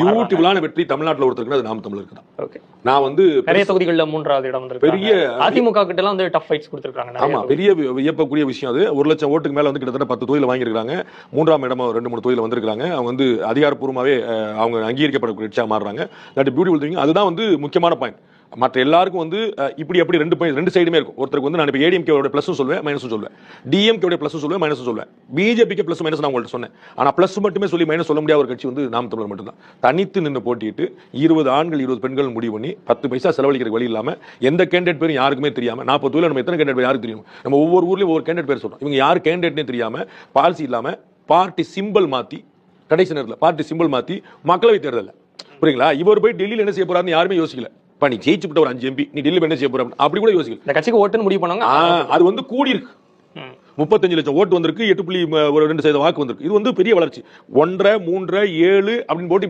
பியூட்டிஃபுல்லான வெற்றி தமிழ்நாட்டில் ஒருத்தருக்கு அது நாம் தமிழருக்கு தான். நான் வந்து நிறைய தொகுதிகளில் 3வது இடம் வந்து பெரிய அதிமுக கிட்ட எல்லாம் வந்து டஃப் ஃபைட்ஸ் கொடுத்திருக்காங்க. ஆமா, பெரிய வியப்பக்கூடிய விஷயம் அது. 1 லட்சம் ஓட்டுக்கு மேல வந்து கிட்டத்தட்ட 10 தொகுதியில் வாங்கியிருக்காங்க. 3ஆம் இடம் 2-3 தொகுதியில் வந்திருக்காங்க. அவங்க வந்து அதிகாரப்பூர்வமாவே அவங்க அங்கீகரிக்கப்படக்கூடிய கட்சியாக மாறுறாங்க. That beautiful thing. அதுதான் வந்து முக்கியமான பாயிண்ட். மற்ற எல்லாருக்கும் வந்து இப்படி அப்படி ரெண்டு சைடுமே இருக்கும். ஒருத்தருக்கு வந்து நான் இப்போ ஏடிஎம்கேவோட பிளஸும் சொல்லுவேன், மைனஸும் சொல்லுவேன். டிஎம்கேவோட பிளஸும் சொல்லுவேன், மைனஸும் சொல்லுவேன். பிஜேபிக்கு பிளஸ் மைனஸ் நான் உங்கள்கிட்ட சொன்னேன். ஆனால் பிளஸ் மட்டுமே சொல்லி மைனஸ் சொல்ல முடியாத ஒரு கட்சி வந்து நாம் தமிழர் மட்டும்தான். தனித்து நின்று போட்டிட்டு 20 ஆண்கள் 20 பெண்கள் முடிவு பண்ணி 10 பைசா செலவழிக்கிற வழி இல்லாம எந்த கேண்டிடேட் பேரும் யாருக்குமே தெரியாம 40 தொகுதியில் நம்ம எத்தனை கேண்டிடேட் யாருக்கு தெரியும்? நம்ம ஒவ்வொரு ஊர்லயும் ஒவ்வொரு கேண்டிடேட் பேர் சொல்றோம். இவங்க யார் கேண்டிடேட்னே தெரியாம பாலிசி இல்லாம பார்ட்டி சிம்பிள் மாத்தி கடைசி நேரத்தில் பார்ட்டி சிம்பிள் மாத்தி மக்களவை தேர்தல் புரியுங்களா? இவர் போய் டெல்லியில் என்ன செய்ய போறாருன்னு யாருமே யோசிக்கல. நீ ஜெயிச்சுட்ட ஒரு 5 MP நீ டெல்லி என்ன செய்ய போற அப்படி கூட யோசிக்கல. இந்த கட்சிக்கு ஓட்டுன்னு முடிவு பண்ணாங்க. அது வந்து கூடி இருக்கு. 35 லட்சம் ஓட்டு வந்திருக்கு. 8.2% வாக்கு வந்திருக்கு. இது வந்து பெரிய வளர்ச்சி. 1.5, 3, 7 அப்படின்னு போட்டி